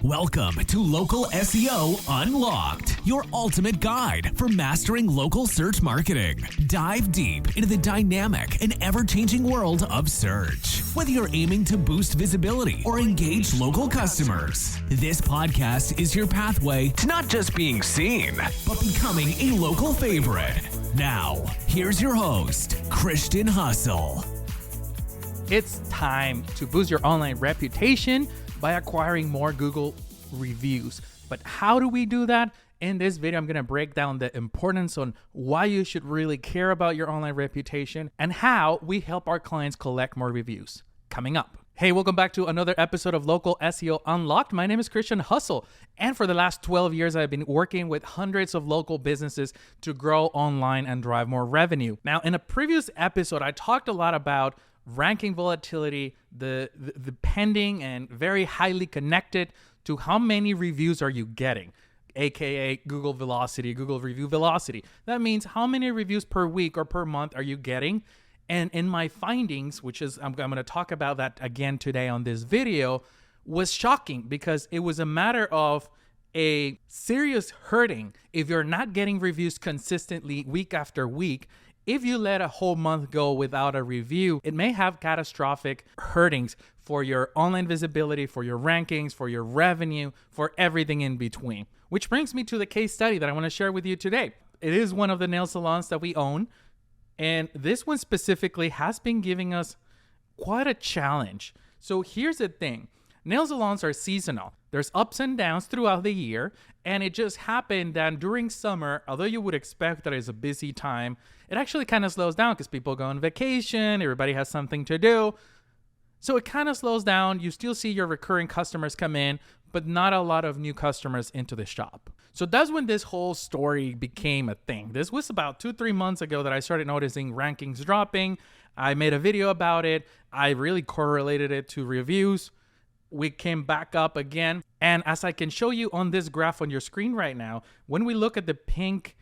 Welcome to Local SEO Unlocked, your ultimate guide for mastering local search marketing. Dive deep into the dynamic and ever-changing world of search. Whether you're aiming to boost visibility or engage local customers, this podcast is your pathway to not just being seen, but becoming a local favorite. Now, here's your host, Christian Hustle. It's time to boost your online reputation by acquiring more Google reviews. But how do we do that? In this video, I'm going to break down the importance on why you should really care about your online reputation and how we help our clients collect more reviews. Coming up. Hey, welcome back to another episode of Local SEO Unlocked. My name is Christian Hustle, and for the last 12 years, I've been working with hundreds of local businesses to grow online and drive more revenue. Now, in a previous episode, I talked a lot about ranking volatility, the pending and very highly connected to how many reviews are you getting, aka Google velocity, Google review velocity. That means how many reviews per week or per month are you getting? And in my findings, which is I'm going to talk about that again today on this video, was shocking because it was a matter of a serious hurting if you're not getting reviews consistently week after week. If you let a whole month go without a review, it may have catastrophic hurtings for your online visibility, for your rankings, for your revenue, for everything in between. Which brings me to the case study that I want to share with you today. It is one of the nail salons that we own, and this one specifically has been giving us quite a challenge. So here's the thing. Nail salons are seasonal. There's ups and downs throughout the year, and it just happened that during summer, although you would expect that it's a busy time, it actually kind of slows down because people go on vacation, everybody has something to do. So it kind of slows down. You still see your recurring customers come in, but not a lot of new customers into the shop. So that's when this whole story became a thing. This was about 2-3 months ago that I started noticing rankings dropping. I made a video about it. I really correlated it to reviews. We came back up again. And as I can show you on this graph on your screen right now, when we look at the pink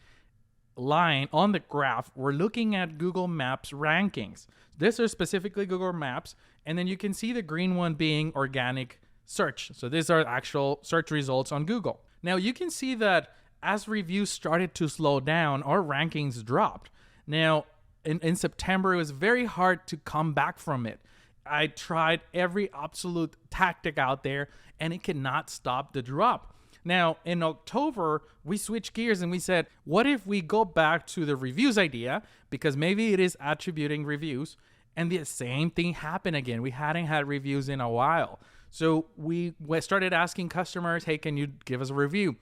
line on the graph, we're looking at Google Maps rankings. These are specifically Google Maps. And then you can see the green one being organic search. So these are actual search results on Google. Now you can see that as reviews started to slow down, our rankings dropped. Now in September, it was very hard to come back from it. I tried every absolute tactic out there and it cannot stop the drop. Now, in October, we switched gears and we said, what if we go back to the reviews idea? Because maybe it is attributing reviews. And the same thing happened again. We hadn't had reviews in a while. So we started asking customers, hey, can you give us a review?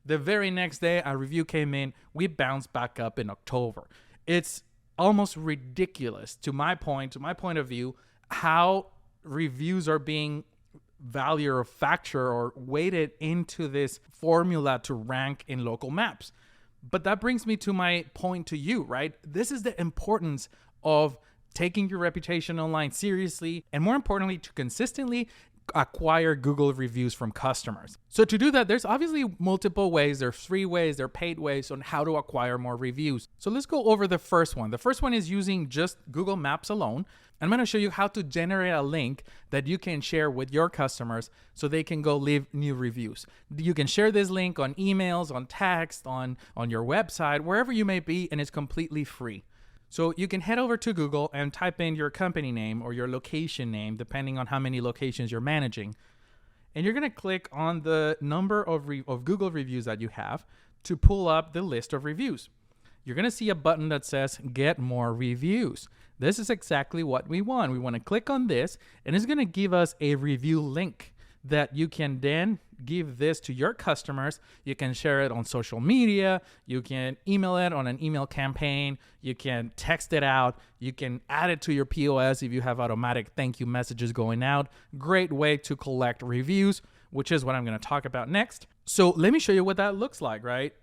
The very next day, a review came in. We bounced back up in October. It's almost ridiculous to my point of view, how reviews are being valued or factored or weighted into this formula to rank in local maps. But that brings me to my point to you, right? This is the importance of taking your reputation online seriously, and more importantly, to consistently acquire Google reviews from customers. So to do that, there's obviously multiple ways. There's free ways, there are paid ways on how to acquire more reviews. So let's go over the first one. The first one is using just Google Maps alone. I'm going to show you how to generate a link that you can share with your customers so they can go leave new reviews. You can share this link on emails, on text, on your website, wherever you may be, and it's completely free. So you can head over to Google and type in your company name or your location name, depending on how many locations you're managing. And you're going to click on the number of Google reviews that you have to pull up the list of reviews. You're going to see a button that says Get More Reviews. This is exactly what we want. We want to click on this, and it's going to give us a review link that you can then give this to your customers. You can share it on social media. You can email it on an email campaign. You can text it out. You can add it to your POS if you have automatic thank you messages going out. Great way to collect reviews, which is what I'm going to talk about next. So let me show you what that looks like, right?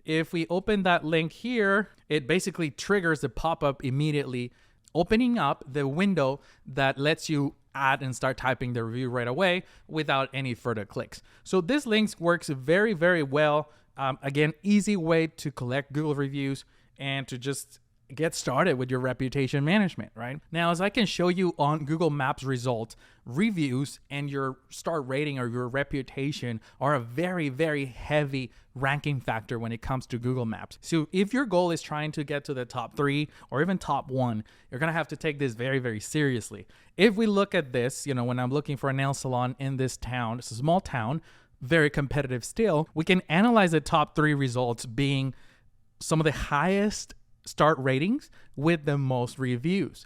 If we open that link here, it basically triggers the pop-up immediately, opening up the window that lets you add and start typing the review right away without any further clicks. So this link works very, very well. Again, easy way to collect Google reviews and to just get started with your reputation management, right? Now, as I can show you on Google Maps results, reviews and your star rating or your reputation are a very, very heavy ranking factor when it comes to Google Maps. So if your goal is trying to get to the top 3 or even top 1, you're gonna have to take this very, very seriously. If we look at this, when I'm looking for a nail salon in this town, it's a small town, very competitive still, we can analyze the top 3 results being some of the highest start ratings with the most reviews.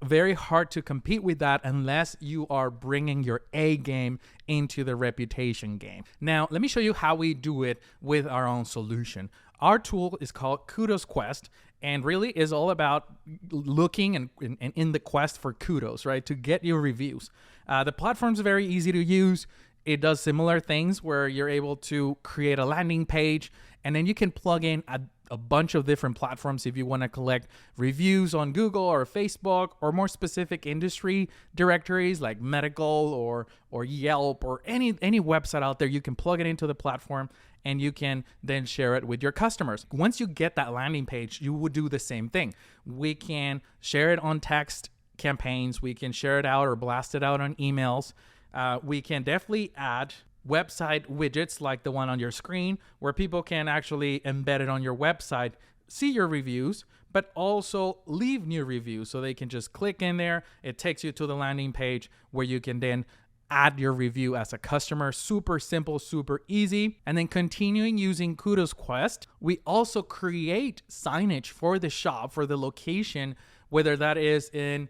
Very hard to compete with that unless you are bringing your A game into the reputation game. Now, let me show you how we do it with our own solution. Our tool is called Kudos Quest and really is all about looking and in the quest for kudos, right? To get your reviews. The platform's very easy to use. It does similar things where you're able to create a landing page and then you can plug in a bunch of different platforms if you want to collect reviews on Google or Facebook or more specific industry directories like medical or Yelp or any website out there. You can plug it into the platform and you can then share it with your customers. Once you get that landing page, you would do the same thing. We can share it on text campaigns. We can share it out or blast it out on emails. We can definitely add website widgets like the one on your screen where people can actually embed it on your website, see your reviews, but also leave new reviews so they can just click in there. It takes you to the landing page where you can then add your review as a customer. Super simple, super easy. And then continuing using Kudos Quest, we also create signage for the shop, for the location, whether that is in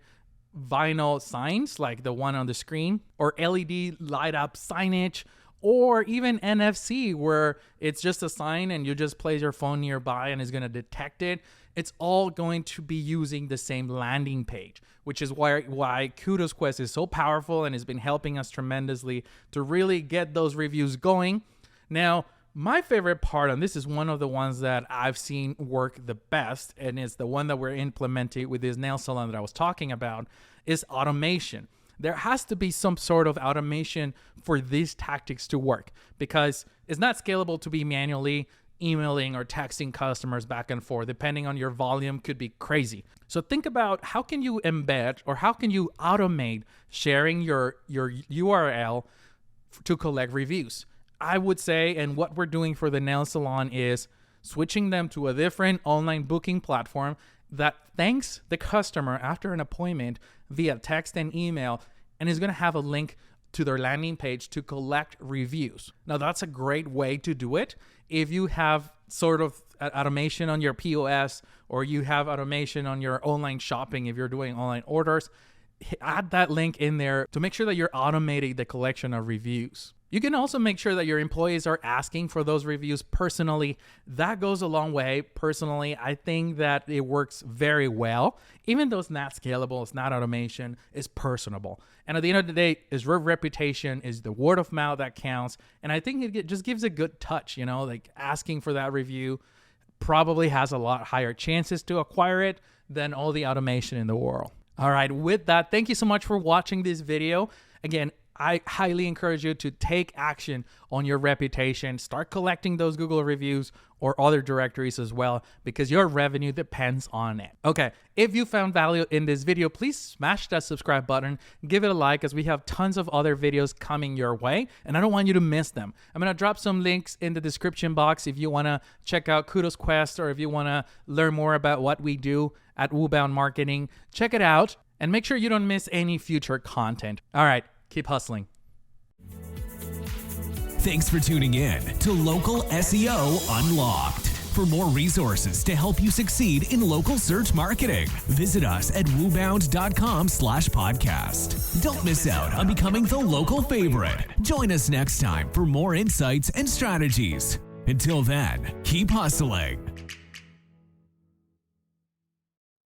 vinyl signs like the one on the screen or LED light up signage, or even NFC where it's just a sign and you just place your phone nearby and it's going to detect it. It's all going to be using the same landing page, which is why Kudos Quest is so powerful and has been helping us tremendously to really get those reviews going. Now, my favorite part, and this is one of the ones that I've seen work the best, and it's the one that we're implementing with this nail salon that I was talking about, is automation. There has to be some sort of automation for these tactics to work because it's not scalable to be manually emailing or texting customers back and forth. Depending on your volume, could be crazy. So think about how can you embed or how can you automate sharing your URL to collect reviews. I would say, and what we're doing for the nail salon is switching them to a different online booking platform that thanks the customer after an appointment via text and email, and is going to have a link to their landing page to collect reviews. Now, that's a great way to do it. If you have sort of automation on your POS or you have automation on your online shopping, if you're doing online orders, add that link in there to make sure that you're automating the collection of reviews. You can also make sure that your employees are asking for those reviews personally. That goes a long way. Personally, I think that it works very well. Even though it's not scalable, it's not automation, it's personable. And at the end of the day, is your reputation, is the word of mouth that counts. And I think it just gives a good touch, like asking for that review probably has a lot higher chances to acquire it than all the automation in the world. All right, with that, thank you so much for watching this video. Again, I highly encourage you to take action on your reputation. Start collecting those Google reviews or other directories as well, because your revenue depends on it. Okay, if you found value in this video, please smash that subscribe button, give it a like, as we have tons of other videos coming your way, and I don't want you to miss them. I'm gonna drop some links in the description box if you wanna check out Kudos Quest or if you wanna learn more about what we do at Woobound Marketing. Check it out and make sure you don't miss any future content. All right, keep hustling. Thanks for tuning in to Local SEO Unlocked. For more resources to help you succeed in local search marketing, visit us at woobound.com/podcast. Don't miss out on becoming the local favorite. Join us next time for more insights and strategies. Until then, keep hustling.